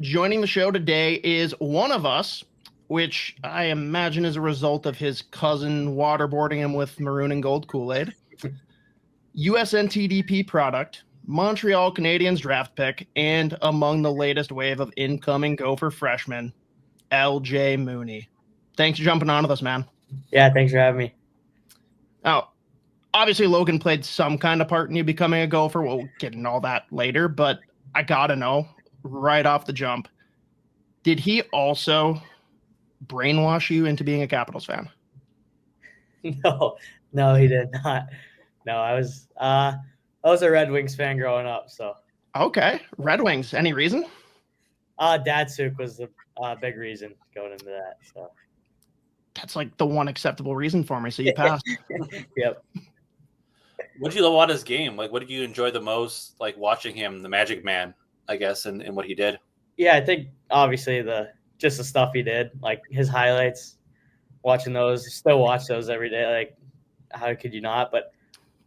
Joining the show today is one of us, which I imagine is a result of his cousin waterboarding him with maroon and gold Kool-Aid. USNTDP product, Montreal Canadiens draft pick, and among the latest wave of incoming Gopher freshmen, LJ Mooney. Thanks for jumping on with us, man. Yeah, thanks for having me. Now, obviously, Logan played some kind of part in you becoming a Gopher. We'll get into all that later, but I gotta know, right off the jump, did he also brainwash you into being a Capitals fan? No, he did not. No, I was a Red Wings fan growing up. So okay, Red Wings. Any reason? Datsuk was the big reason going into that. So that's like the one acceptable reason for me. So you passed. Yep. What did you love about his game? Like, what did you enjoy the most? Like watching him, the Magic Man, I guess, and what he did. Yeah, I think obviously the stuff he did, like his highlights. Watching those, still watch those every day. Like, how could you not? But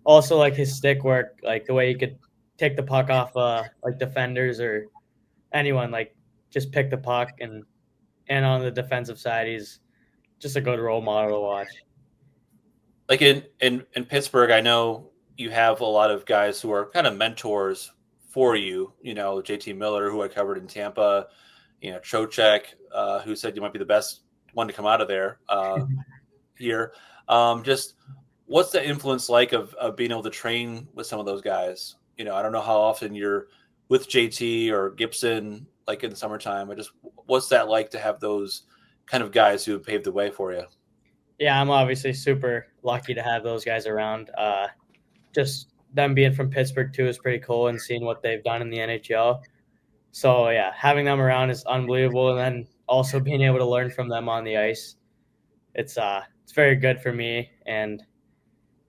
also like his stick work, like the way he could take the puck off like defenders or anyone, like just pick the puck and on the defensive side, he's just a good role model to watch. Like in Pittsburgh, I know you have a lot of guys who are kind of mentors for you. You know, JT Miller, who I covered in Tampa. You know, Trocheck, who said you might be the best one to come out of there here. Just what's the influence like of being able to train with some of those guys? You know, I don't know how often you're with JT or Gibson, like in the summertime. What's that like to have those kind of guys who have paved the way for you? Yeah, I'm obviously super lucky to have those guys around. Just them being from Pittsburgh too is pretty cool, and seeing what they've done in the NHL. So yeah, having them around is unbelievable, and then also being able to learn from them on the ice, it's very good for me. And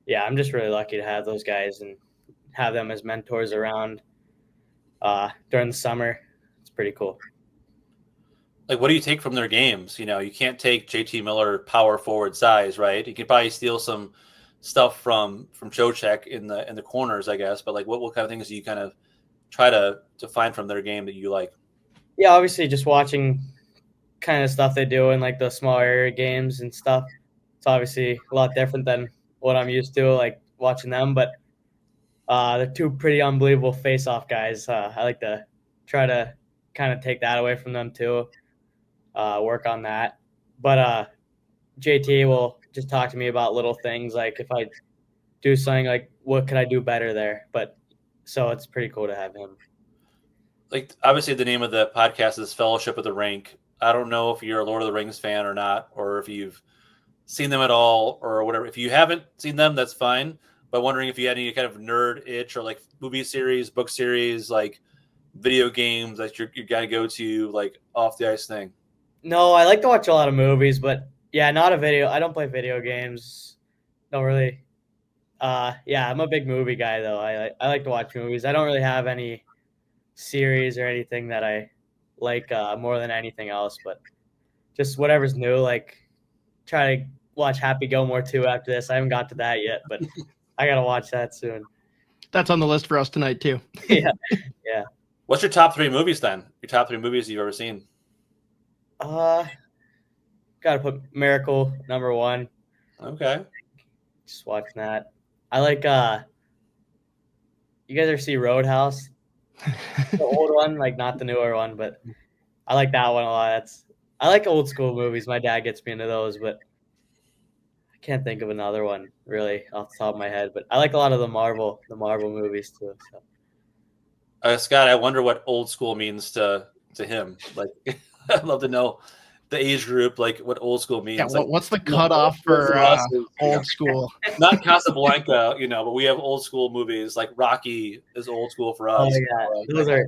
yeah, I'm just really lucky to have those guys and have them as mentors around during the summer. It's pretty cool. Like, what do you take from their games? You know, you can't take JT Miller power forward size, right? You can probably steal some stuff from Trocheck in the corners, I guess. But like, what kind of things do you kind of try to find from their game that you like? Yeah, obviously just watching kind of stuff they do in like the small area games and stuff. It's obviously a lot different than what I'm used to, like watching them. But they're two pretty unbelievable face-off guys. I like to try to kind of take that away from them too. Work on that. But JT will just talk to me about little things, like if I do something, like what could I do better there. But so it's pretty cool to have him. Like, obviously the name of the podcast is Fellowship of the Rink. I don't know if you're a Lord of the Rings fan or not, or if you've seen them at all or whatever. If you haven't seen them, that's fine. But wondering if you had any kind of nerd itch or like movie series, book series, like video games that you got to go to, like off the ice thing. No, I like to watch a lot of movies, but yeah, not a video. I don't play video games. Don't really. Yeah, I'm a big movie guy though. I like to watch movies. I don't really have any series or anything that I like more than anything else, but just whatever's new. Like, try to watch Happy Gilmore 2 after this. I haven't got to that yet, but I gotta watch that soon. That's on the list for us tonight too. Yeah. What's your top 3 movies then? Your top 3 movies you've ever seen? Gotta put Miracle number 1. Okay. Just watching that. I like you guys ever see Roadhouse? The old one, like not the newer one, but I like that one a lot. I like old school movies. My dad gets me into those, but I can't think of another one really off the top of my head. But I like a lot of the Marvel movies too. So. Scott, I wonder what old school means to him. Like, I'd love to know the age group, like what old school means. Yeah, like, what's the cutoff for old school? Not Casablanca, but we have old school movies like Rocky is old school for us. Oh,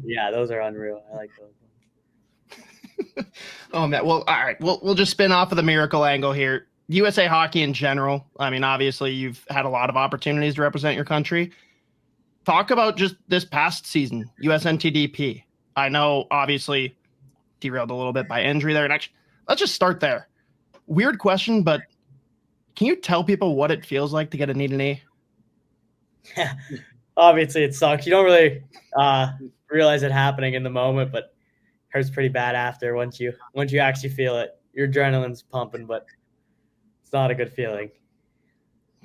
yeah. Those are unreal. I like those. Oh man, well, all right, we'll just spin off of the Miracle angle here. USA Hockey in general. I mean, obviously, you've had a lot of opportunities to represent your country. Talk about just this past season, USNTDP. I know, obviously, derailed a little bit by injury there. And actually, let's just start there. Weird question, but can you tell people what it feels like to get a knee to knee? Obviously, it sucks. You don't really realize it happening in the moment, but hurts pretty bad after once you actually feel it. Your adrenaline's pumping, but it's not a good feeling.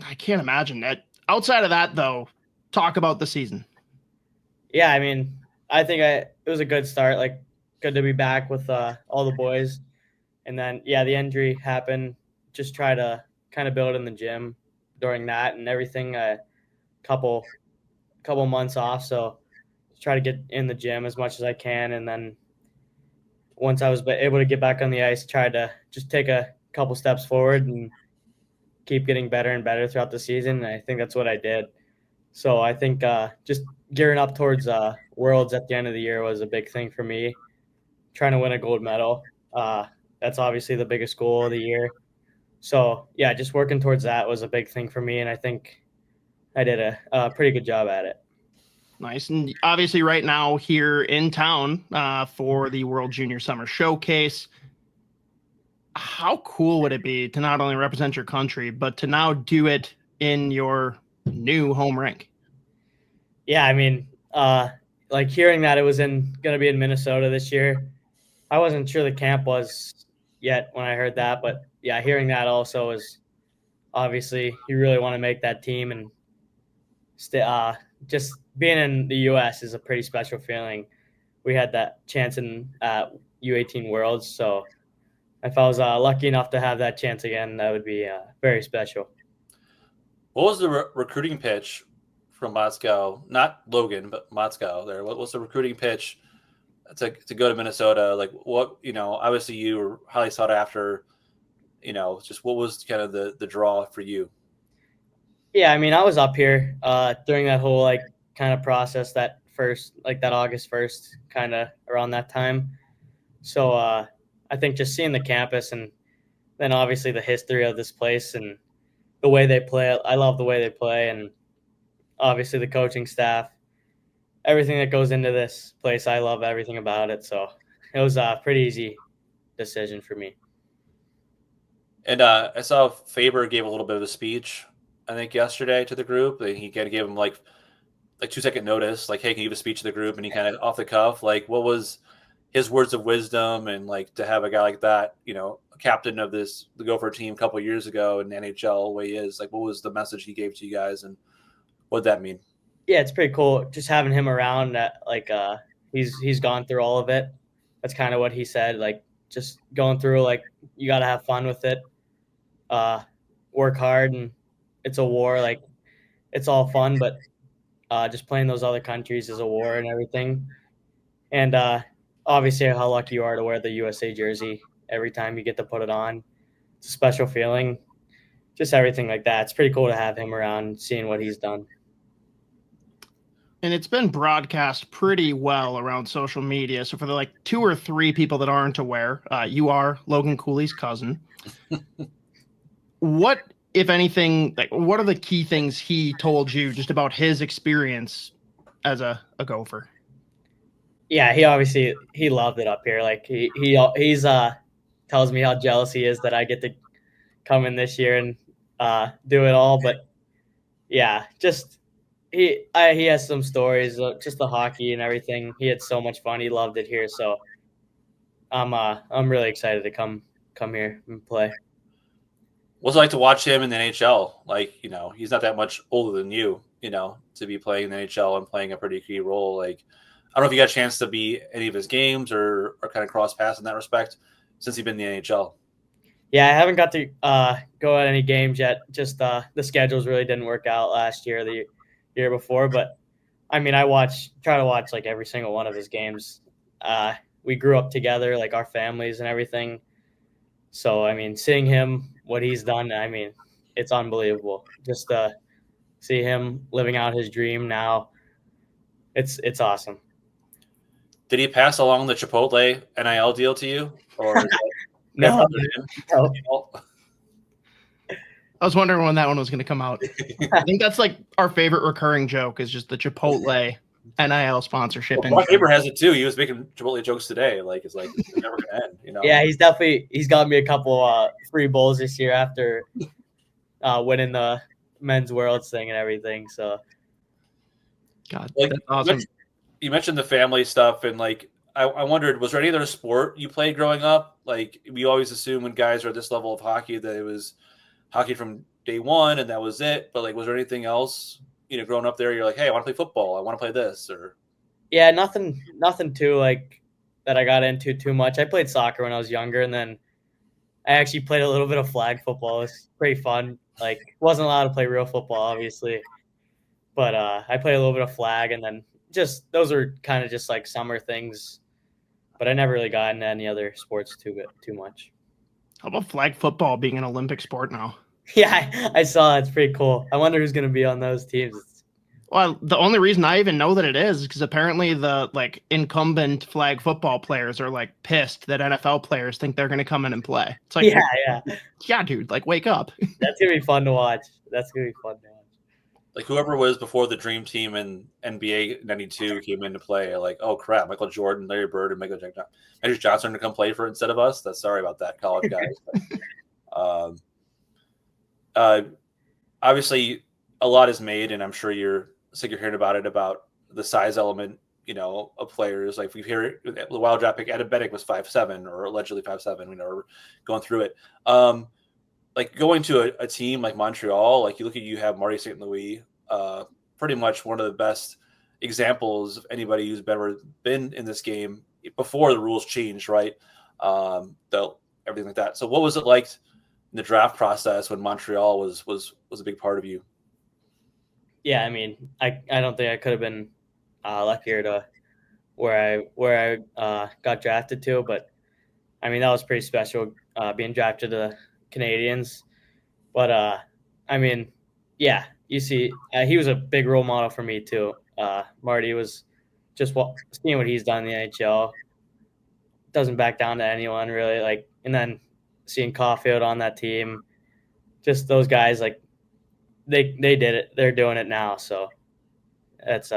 I can't imagine that. Outside of that, though, talk about the season. Yeah, I mean, I think it was a good start. Like, good to be back with all the boys. And then, yeah, the injury happened. Just try to kind of build in the gym during that and everything. A couple months off, so just try to get in the gym as much as I can. And then once I was able to get back on the ice, try to just take a couple steps forward and keep getting better and better throughout the season. And I think that's what I did. So I think just gearing up towards Worlds at the end of the year was a big thing for me. Trying to win a gold medal. That's obviously the biggest goal of the year. So, yeah, just working towards that was a big thing for me, and I think I did a pretty good job at it. Nice. And obviously right now here in town for the World Junior Summer Showcase, how cool would it be to not only represent your country, but to now do it in your new home rink? Yeah, I mean, like hearing that it was going to be in Minnesota this year, I wasn't sure the camp was yet when I heard that, but yeah, hearing that also is obviously you really want to make that team, and just being in the U.S. is a pretty special feeling. We had that chance in U18 Worlds, so if I was lucky enough to have that chance again, that would be very special. What was the recruiting pitch from Moscow? Not Logan, but Moscow there. What was the recruiting pitch to go to Minnesota? Like, what, obviously you were highly sought after, just what was kind of the draw for you? Yeah, I mean, I was up here during that whole kind of process, that August 1st, kind of around that time. So I think just seeing the campus and then obviously the history of this place and the way they play, I love the way they play, and obviously the coaching staff, everything that goes into this place, I love everything about it. So it was a pretty easy decision for me. And I saw Faber gave a little bit of a speech, I think, yesterday to the group. He kind of gave them like 2-second notice, like, hey, can you give a speech to the group? And he kind of off the cuff, like, what was his words of wisdom? And like to have a guy like that, a captain of the Gopher team a couple of years ago in the NHL, the way he is, like, what was the message he gave to you guys, and what did that mean? Yeah, it's pretty cool just having him around. That he's gone through all of it. That's kind of what he said. Like, just going through, like, you got to have fun with it. Work hard, and it's a war. Like, it's all fun, but just playing those other countries is a war and everything. And obviously how lucky you are to wear the USA jersey every time you get to put it on. It's a special feeling. Just everything like that. It's pretty cool to have him around, seeing what he's done. And it's been broadcast pretty well around social media. So for the 2 or 3 people that aren't aware, you are Logan Cooley's cousin. What, if anything, what are the key things he told you just about his experience as a Gopher? Yeah, he loved it up here. Like, he's tells me how jealous he is that I get to come in this year and do it all. But yeah, just he has some stories, just the hockey and everything. He had so much fun. He loved it here. So I'm really excited to come here and play. What's it like to watch him in the NHL? Like, he's not that much older than you, to be playing in the NHL and playing a pretty key role. Like, I don't know if you got a chance to be any of his games or kind of cross paths in that respect since you've been in the NHL. Yeah, I haven't got to go at any games yet. Just the schedules really didn't work out last year, the year before. But I mean, I try to watch like every single one of his games. We grew up together, like our families and everything. So I mean, seeing him, what he's done, I mean, it's unbelievable. Just see him living out his dream now. It's awesome. Did he pass along the Chipotle NIL deal to you, or is that No. I was wondering when that one was going to come out. I think that's like our favorite recurring joke is just the Chipotle NIL sponsorship. Well, my neighbor has it too. He was making Chipotle jokes today. It's never going to end. Yeah, he's got me a couple free bowls this year after winning the men's worlds thing and everything. So, God, that's awesome. You mentioned the family stuff, and I wondered, was there any other sport you played growing up? Like, we always assume when guys are at this level of hockey that it was hockey from day one and that was it. But like, was there anything else, growing up there? You're like, hey, I want to play football. I want to play this, or Yeah, nothing too like that I got into too much. I played soccer when I was younger, and then I actually played a little bit of flag football. It was pretty fun. Like, wasn't allowed to play real football, obviously, but I played a little bit of flag, and then just those are kind of just like summer things. But I never really got into any other sports too much. How about flag football being an Olympic sport now? Yeah, I saw that. It's pretty cool. I wonder who's going to be on those teams. Well, the only reason I even know that it is because apparently the like incumbent flag football players are like pissed that NFL players think they're going to come in and play. It's like, yeah, dude, like wake up. That's going to be fun to watch. like whoever was before the dream team in NBA '92 came into play. Like, oh crap, Michael Jordan, Larry Bird, and Magic Johnson to come play for instead of us. That's sorry about that, college guys. Obviously, a lot is made, and I'm sure you're sick of hearing about it, about the size element, of players. Like we hear the wild draft pick, Adam Bennick was 5'7", or allegedly 5'7". We're going through it. Like going to a team like Montreal, like you have Marty St. Louis, pretty much one of the best examples of anybody who's ever been in this game before the rules changed, right? Everything like that. So what was it like in the draft process when Montreal was a big part of you? Yeah, I mean, I don't think I could have been luckier to where I got drafted to, but I mean that was pretty special being drafted to the Canadiens. But I mean, yeah, you see, he was a big role model for me too. Marty was just seeing what he's done in the NHL, doesn't back down to anyone really. Like, and then seeing Caulfield on that team, just those guys like. They did it. They're doing it now. So that's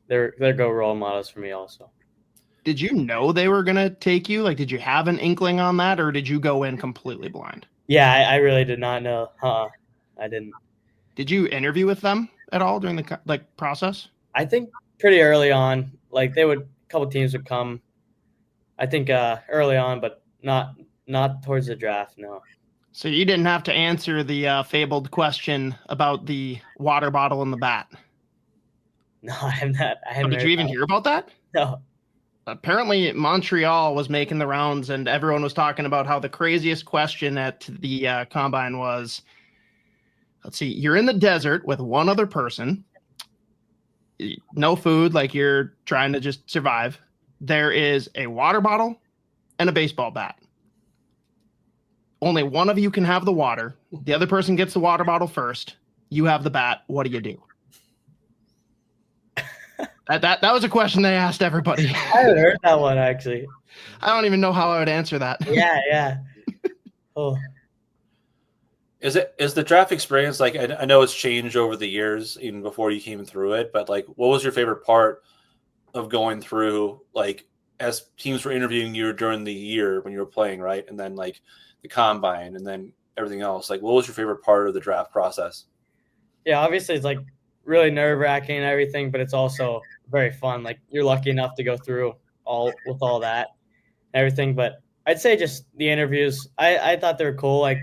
they're go role models for me also. Did you know they were gonna take you? Like, did you have an inkling on that, or did you go in completely blind? Yeah, I really did not know. I didn't. Did you interview with them at all during the process? I think pretty early on, like a couple teams would come. I think early on, but not towards the draft. No. So you didn't have to answer the fabled question about the water bottle and the bat. No, I have not. I haven't. Did you even hear about that? No. Apparently, Montreal was making the rounds, and everyone was talking about how the craziest question at the combine was, let's see, you're in the desert with one other person, no food, like you're trying to just survive. There is a water bottle and a baseball bat. Only one of you can have the water. The other person gets the water bottle first. You have the bat. What do you do? That was a question they asked everybody. I haven't heard that one actually. I don't even know how I would answer that. Yeah. Oh. Is the draft experience, like, I know it's changed over the years, even before you came through it, but like, what was your favorite part of going through, like, as teams were interviewing you during the year when you were playing, right? And then like the combine and then everything else, like what was your favorite part of the draft process? Yeah, obviously it's like really nerve-wracking and everything, but it's also very fun. Like you're lucky enough to go through all that and everything. But I'd say just the interviews, I thought they were cool. Like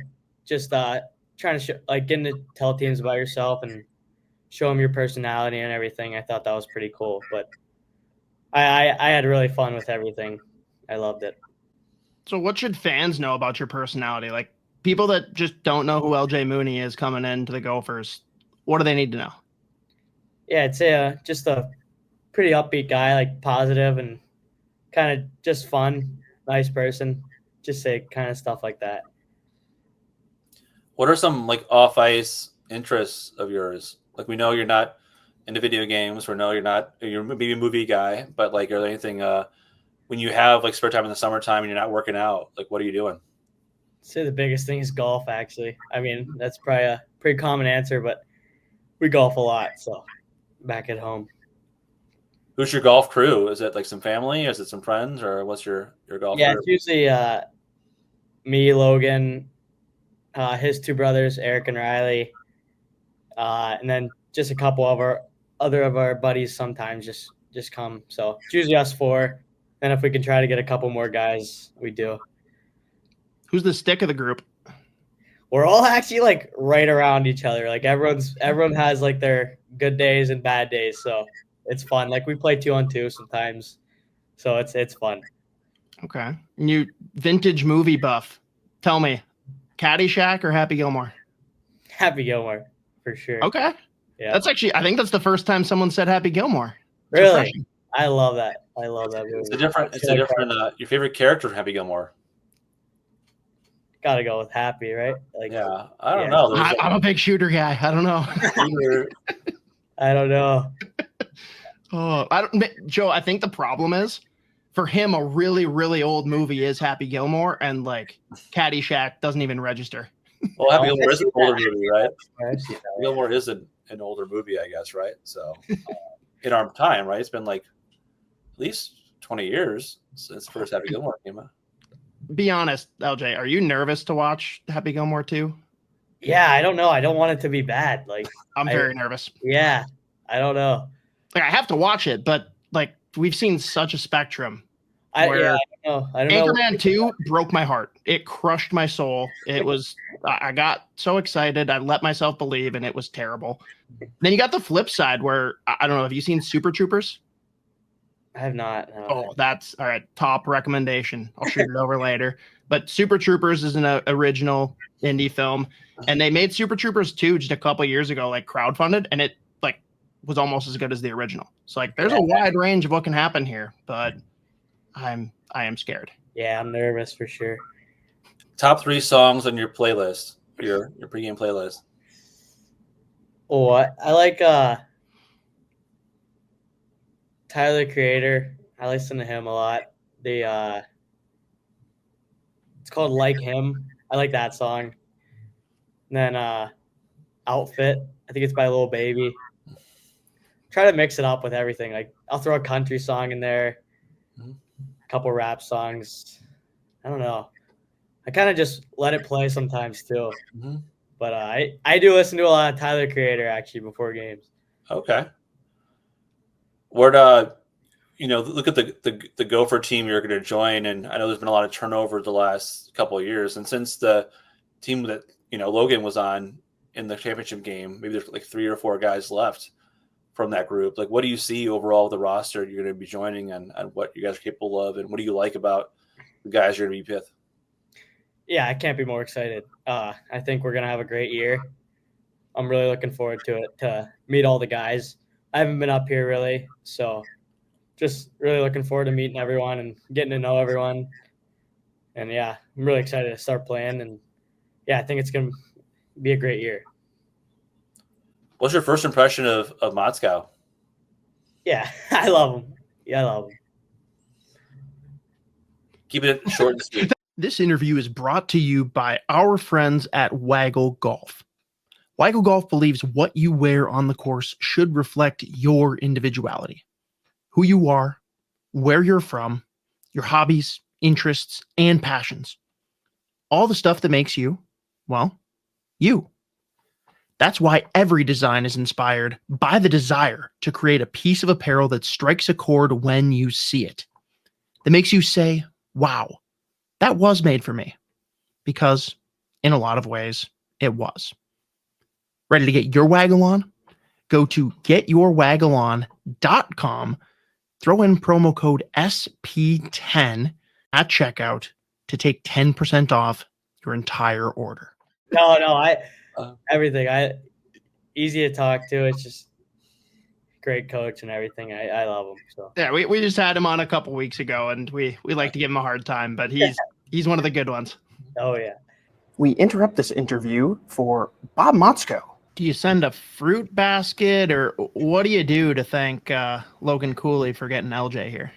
just trying to getting to tell teams about yourself and show them your personality and everything. I thought that was pretty cool. But I had really fun with everything. I loved it. So what should fans know about your personality? Like people that just don't know who LJ Mooney is coming into the Gophers, what do they need to know? Yeah, I'd say just a pretty upbeat guy, like positive and kind of just fun, nice person. Just say kind of stuff like that. What are some like off ice interests of yours? Like we know you're not into video games. We know you're maybe a movie guy, but like are there anything when you have like spare time in the summertime and you're not working out, like what are you doing? I'd say the biggest thing is golf, actually. I mean, that's probably a pretty common answer, but we golf a lot, so back at home. Who's your golf crew? Is it like some family? Is it some friends? Or what's your golf crew? Yeah, it's usually me, Logan, his two brothers, Eric and Riley, and then just a couple of our buddies sometimes just come. So it's usually us four. And if we can try to get a couple more guys, we do. Who's the stick of the group? We're all actually like right around each other. Like everyone has like their good days and bad days, so it's fun. Like we play 2-on-2 sometimes, so it's fun. Okay. New vintage movie buff. Tell me, Caddyshack or Happy Gilmore? Happy Gilmore for sure. Okay. Yeah. That's actually, I think that's the first time someone said Happy Gilmore. It's Really? refreshing. I love that. I love that movie. It's a different. Your favorite character in Happy Gilmore? Gotta go with Happy, right? Like, yeah, I don't know. I'm a big shooter guy. I don't know. I don't know. Joe, I think the problem is for him, a really, really old movie is Happy Gilmore, and like Caddyshack doesn't even register. Well, Happy Gilmore is an older movie, right? Happy Gilmore is an older movie, I guess, right? So in our time, right? It's been like at least 20 years since the first Happy Gilmore came out. Be honest, LJ, are you nervous to watch Happy Gilmore 2? Yeah, I don't know. I don't want it to be bad. Like I'm very nervous. Yeah, I don't know. Like I have to watch it, but like we've seen such a spectrum. I don't know. Anchorman 2 broke my heart. It crushed my soul. It was I got so excited. I let myself believe, and it was terrible. Then you got the flip side where I don't know. Have you seen Super Troopers? I have not. No. Oh, that's all right. Top recommendation. I'll shoot it over later. But Super Troopers is an original indie film, and they made Super Troopers 2 just a couple years ago, like crowdfunded, and it like was almost as good as the original. So like, there's a wide range of what can happen here, but I am scared. Yeah, I'm nervous for sure. Top 3 songs on your playlist, your pregame playlist. Oh, I like Tyler, the Creator. I listen to him a lot. It's called Like Him. I like that song. And then Outfit. I think it's by Lil Baby. Try to mix it up with everything. Like I'll throw a country song in there, a couple rap songs. I don't know. I kind of just let it play sometimes too. Mm-hmm. But I do listen to a lot of Tyler, the Creator actually before games. Okay. Look at the Gopher team you're going to join, and I know there's been a lot of turnover the last couple of years, and since the team that Logan was on in the championship game, maybe there's like 3 or 4 guys left from that group. Like, what do you see overall with the roster you're going to be joining, and what you guys are capable of, and what do you like about the guys you're going to be with? Yeah, I can't be more excited. I think we're going to have a great year. I'm really looking forward to it, to meet all the guys. I haven't been up here really, so just really looking forward to meeting everyone and getting to know everyone. And yeah, I'm really excited to start playing. And yeah, I think it's going to be a great year. What's your first impression of Moscow? Yeah, I love him. Yeah, I love him. Keep it short and sweet. This interview is brought to you by our friends at Waggle Golf. Waggle Golf believes what you wear on the course should reflect your individuality, who you are, where you're from, your hobbies, interests, and passions. All the stuff that makes you, well, you. That's why every design is inspired by the desire to create a piece of apparel that strikes a chord when you see it, that makes you say, wow, that was made for me. Because in a lot of ways, it was. Ready to get your waggle on? Go to getyourwaggleon.com, throw in promo code SP10 at checkout to take 10% off your entire order. No, everything. Easy to talk to. It's just great coach and everything. I love him. So yeah, we just had him on a couple weeks ago, and we like to give him a hard time, but he's one of the good ones. Oh yeah. We interrupt this interview for Bob Motzko. Do you send a fruit basket, or what do you do to thank Logan Cooley for getting LJ here?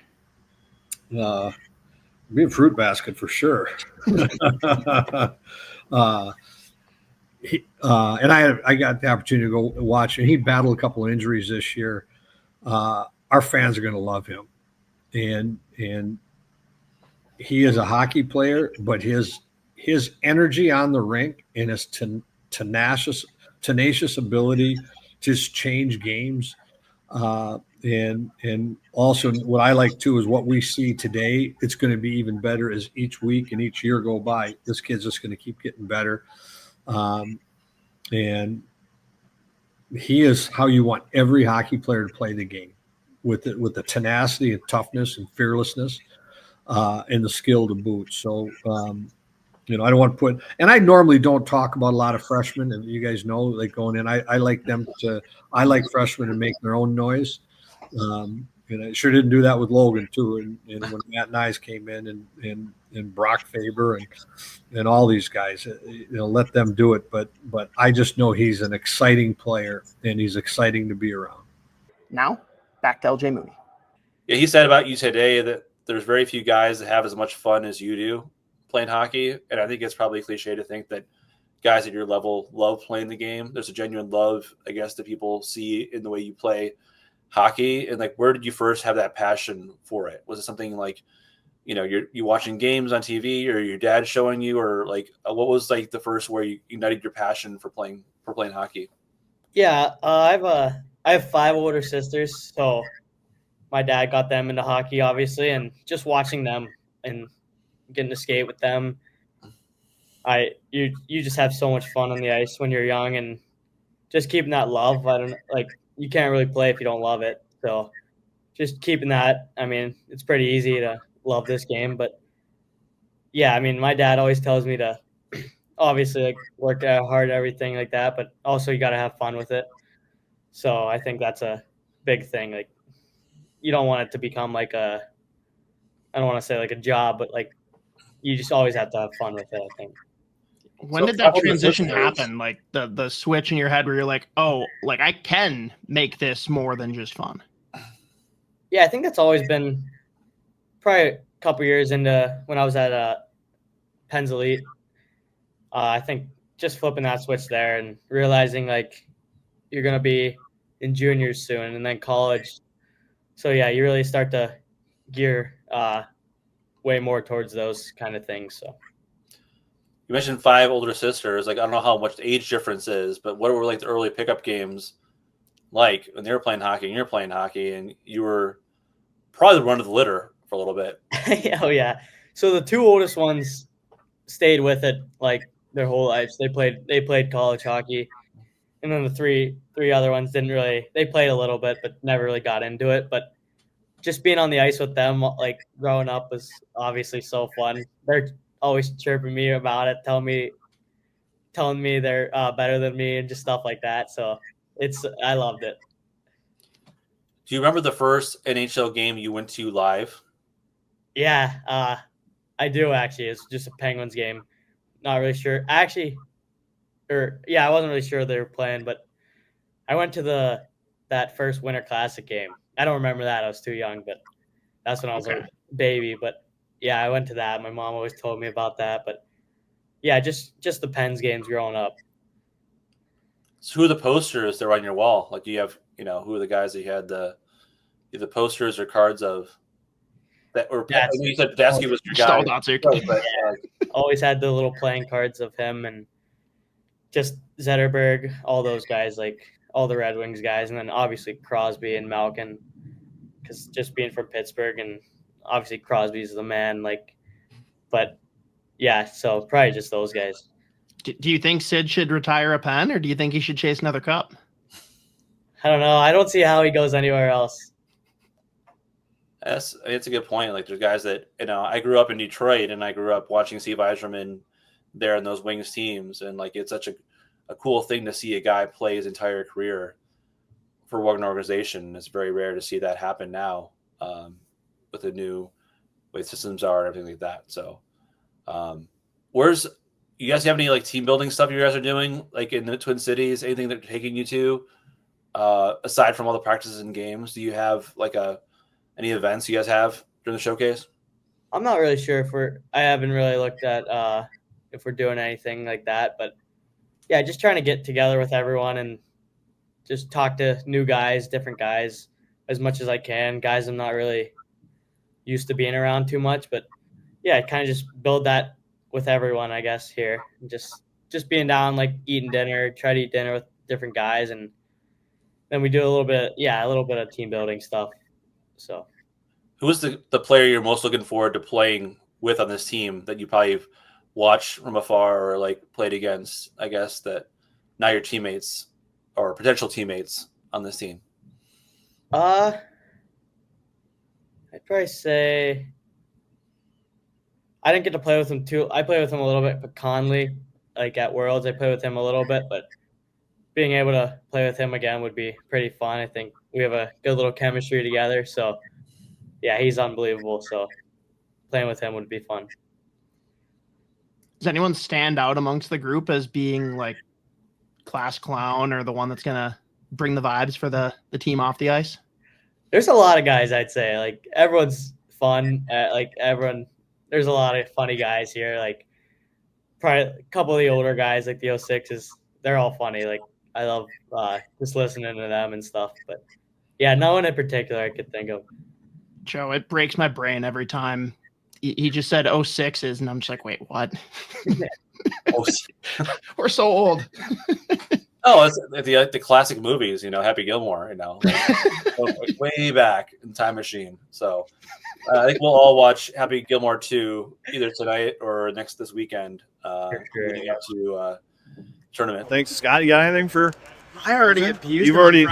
Be a fruit basket for sure. And I got the opportunity to go watch him. He battled a couple of injuries this year. Our fans are going to love him, and he is a hockey player, but his energy on the rink and his tenacious ability to change games And also what I like too is what we see today. It's going to be even better as each week and each year go by. This kid's just going to keep getting better, and he is how you want every hockey player to play the game, with the tenacity and toughness and fearlessness, and the skill to boot. So I don't want to put, and I normally don't talk about a lot of freshmen, and you guys know, like going in, I like them to, I like freshmen to make their own noise. And I sure didn't do that with Logan too. And when Matt Nyes came in, and Brock Faber and all these guys, let them do it. But I just know he's an exciting player, and he's exciting to be around. Now back to LJ Mooney. Yeah, he said about you today that there's very few guys that have as much fun as you do playing hockey. And I think it's probably cliche to think that guys at your level love playing the game. There's a genuine love, I guess, that people see in the way you play hockey. And like, where did you first have that passion for it? Was it something like, you watching games on TV, or your dad showing you, or like, what was like the first where you ignited your passion for playing hockey? Yeah, I have 5 older sisters, so my dad got them into hockey, obviously, and just watching them and getting to skate with them, you just have so much fun on the ice when you're young, and just keeping that love. I don't like, you can't really play if you don't love it, so just keeping that. I mean, it's pretty easy to love this game, but yeah, I mean, my dad always tells me to obviously like work hard, everything like that, but also you got to have fun with it. So I think that's a big thing. Like, you don't want it to become like I don't want to say like a job, but like, you just always have to have fun with it, I think. When did that transition happen? Like the switch in your head where you're like, oh, like I can make this more than just fun. Yeah, I think that's always been probably a couple years into when I was at Penn's Elite. I think just flipping that switch there and realizing like you're going to be in juniors soon and then college. So yeah, you really start to gear way more towards those kind of things. So you mentioned 5 older sisters. Like, I don't know how much the age difference is, but what were like the early pickup games like when they were playing hockey and you're playing hockey, and you were probably the run of the litter for a little bit? Oh yeah. So the 2 oldest ones stayed with it like their whole lives. They played college hockey, and then the three other ones didn't really. They played a little bit, but never really got into it. But just being on the ice with them, like growing up, was obviously so fun. They're always chirping me about it, telling me they're better than me and just stuff like that. So I loved it. Do you remember the first NHL game you went to live? Yeah, I do actually. It's just a Penguins game. Not really sure. Actually, I wasn't really sure they were playing, but I went to that first Winter Classic game. I don't remember that. I was too young, but that's when I was a baby. But yeah, I went to that. My mom always told me about that. But yeah, just the Pens games growing up. So who are the posters that were on your wall? Like, do you have, who are the guys that you had the posters or cards of? That or you said Dasky was your guy. But always had the little playing cards of him, and just Zetterberg, all those guys, like all the Red Wings guys, and then obviously Crosby and Malkin, because just being from Pittsburgh, and obviously Crosby's the man. Like, but yeah, so probably just those guys. Do you think Sid should retire a Pen, or do you think he should chase another cup? I don't know. I don't see how he goes anywhere else. It's a good point. Like, there's guys that, I grew up in Detroit, and I grew up watching Steve Yzerman there in those Wings teams, and like, it's such a cool thing to see a guy play his entire career for one organization. It's very rare to see that happen now, with the new way systems are and everything like that. So, you guys have any like team building stuff you guys are doing, like in the Twin Cities? Anything that they're taking you to, aside from all the practices and games? Do you have like any events you guys have during the showcase? I'm not really sure I haven't really looked at if we're doing anything like that, but yeah, just trying to get together with everyone and just talk to new guys, different guys, as much as I can. Guys I'm not really used to being around too much, but yeah, kind of just build that with everyone, I guess, here. And just being down, like eating dinner, try to eat dinner with different guys, and then we do a little bit of team building stuff. So, who is the player you're most looking forward to playing with on this team that you probably watched from afar or like played against, I guess, that now your teammates or potential teammates on this team? I'd probably say I didn't get to play with him too. I played with him a little bit, but Conley, like at Worlds, I played with him a little bit, but being able to play with him again would be pretty fun. I think we have a good little chemistry together. So, yeah, he's unbelievable. So, playing with him would be fun. Does anyone stand out amongst the group as being like class clown or the one that's going to bring the vibes for the team off the ice? There's a lot of guys, I'd say. Like, everyone's fun. There's a lot of funny guys here. Like, probably a couple of the older guys, like the 06s, they're all funny. Like, I love just listening to them and stuff. But, yeah, no one in particular I could think of. Joe, it breaks my brain every time. He just said 06s, and I'm just like, wait, what? We're so old. Oh, it's the classic movies, Happy Gilmore, like way back in Time Machine. So I think we'll all watch Happy Gilmore 2 either tonight or this weekend leading up to tournament. Thanks, Scott. You got anything for? I already abused. You've already.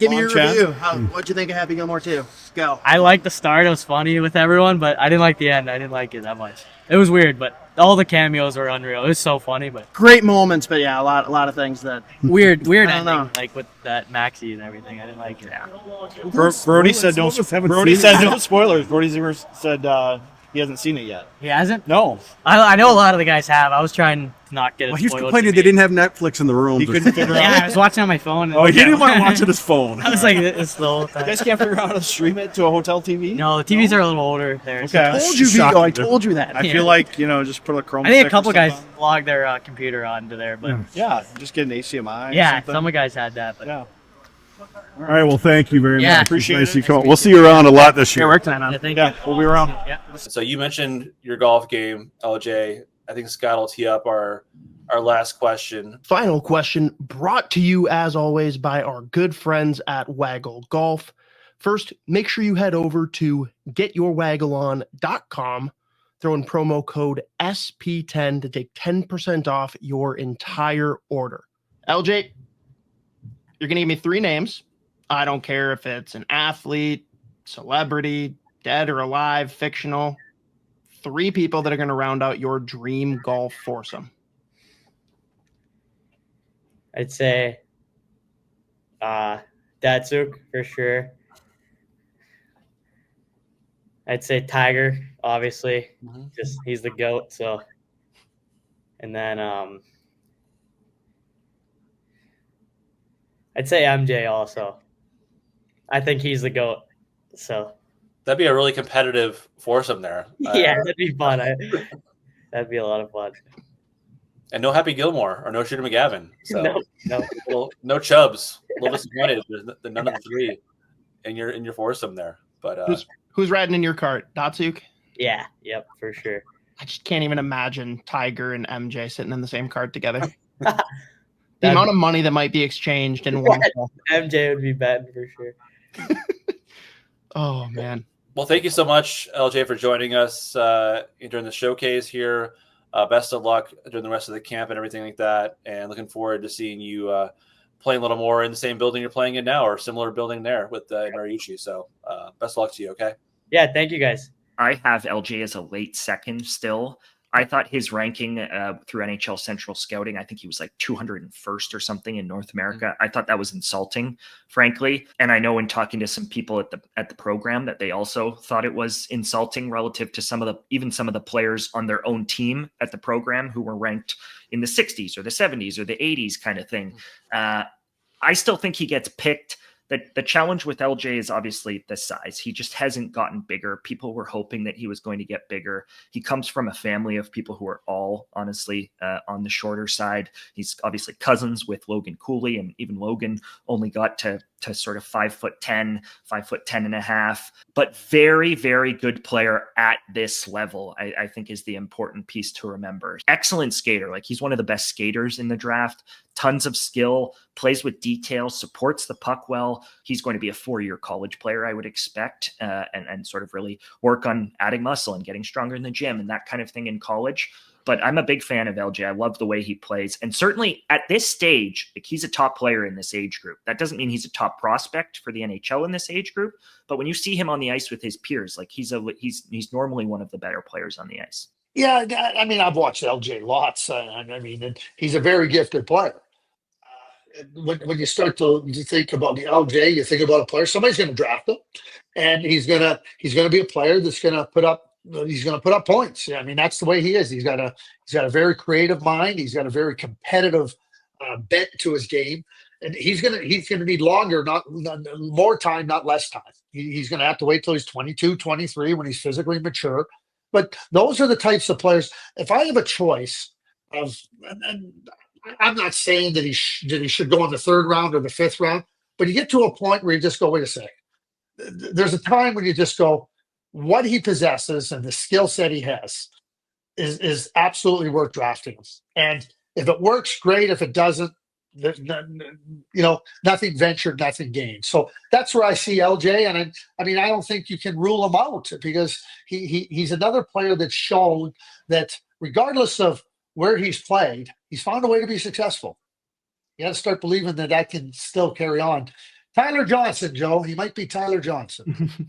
Give me your review. What'd you think of Happy Gilmore 2? Go. I liked the start. It was funny with everyone, but I didn't like the end. I didn't like it that much. It was weird, but all the cameos were unreal. It was so funny, but Great moments, but yeah, a lot of things that weird I don't ending, know. like with that Maxi and everything. I didn't like it. Brody said no. Brody said no spoilers. Brody Zimmer said he hasn't seen it yet. He hasn't? No. I know a lot of the guys have. I was trying to not get it Well, he was spoiled. complaining to they me. didn't have Netflix in the room. He couldn't figure Yeah, out. I was watching on my phone. Oh, he didn't want to watch it on his phone. I was like, it's the whole time. You guys can't figure out how to stream it to a hotel TV? No, the TVs are a little older there. Okay. I told you, Vigo. I told you that. I feel like, just put a Chrome I think stick a couple or guys something logged their computer onto there, but on. Yeah, just get an HDMI. yeah, or something. some guys had that. But Yeah. All right, well, thank you very Yeah. much. Appreciate Nice it. you come. We'll see you around a lot this year. Work tonight, man. I think Yeah, we'll be around. yeah. So you mentioned your golf game, LJ. I think Scott will tee up our last question. Final question brought to you, as always, by our good friends at Waggle Golf. First, make sure you head over to getyourwaggleon.com. Throw in promo code SP10 to take 10% off your entire order. LJ, you're going to give me 3 names. I don't care if it's an athlete, celebrity, dead or alive, fictional. 3 people that are going to round out your dream golf foursome. I'd say Datsuk for sure. I'd say Tiger, obviously. Just he's the GOAT. So, and then I'd say MJ also. I think he's the GOAT. So That'd be a really competitive foursome there. yeah, that'd be fun. That'd be a lot of fun. And no Happy Gilmore or no Shooter McGavin. So No. no Chubbs. A little disappointed. There's none of the 3 in your foursome there. But Who's riding in your cart? Datsuk? Yeah, yep, for sure. I just can't even imagine Tiger and MJ sitting in the same cart together. The That'd amount of money that might be exchanged in one. MJ would be betting for sure. Oh, man. well, thank you so much, LJ, for joining us during the showcase here. Best of luck during the rest of the camp and everything like that. And looking forward to seeing you playing a little more in the same building you're playing in now or similar building there with Mariucci. So best of luck to you, okay? Yeah, thank you guys. I have LJ as a late second still. I thought his ranking through NHL Central Scouting, I think he was like 201st or something in North America. I thought that was insulting, frankly. And I know in talking to some people at the program that they also thought it was insulting relative to some of the players on their own team at the program who were ranked in the 60s or the 70s or the 80s kind of thing. I still think he gets picked. The challenge with LJ is obviously the size. He just hasn't gotten bigger. People were hoping that he was going to get bigger. He comes from a family of people who are all honestly on the shorter side. He's obviously cousins with Logan Cooley, and even Logan only got to to sort of 5'10", 5'10.5", but very, very good player at this level, I think is the important piece to remember. Excellent skater. Like, he's one of the best skaters in the draft, tons of skill, plays with detail, supports the puck well. He's going to be a 4-year college player, I would expect, and sort of really work on adding muscle and getting stronger in the gym and that kind of thing in college. But I'm a big fan of LJ. I love the way he plays. And certainly at this stage, like, he's a top player in this age group. That doesn't mean he's a top prospect for the NHL in this age group. But when you see him on the ice with his peers, like, he's normally one of the better players on the ice. Yeah, I mean, I've watched LJ lots. I mean, and he's a very gifted player. When you start to think about the LJ, you think about a player. Somebody's going to draft him, and he's gonna be a player that's going to put up. He's going to put up points. I mean, that's the way he is. He's got a very creative mind. He's got a very competitive bent to his game, and he's going to need more time, not less time. He's going to have to wait till he's 22, 23 when he's physically mature. But those are the types of players. If I have a choice of, and I'm not saying that he should go in the 3rd round or the 5th round, but you get to a point where you just go, wait a second. There's a time when you just go, what he possesses and the skill set he has is absolutely worth drafting him. And if it works, great. If it doesn't, nothing ventured, nothing gained. So that's where I see LJ. And I mean, I don't think you can rule him out, because he's another player that's shown that regardless of where he's played, he's found a way to be successful. You got to start believing that can still carry on. Tyler Johnson, Joe. He might be Tyler Johnson.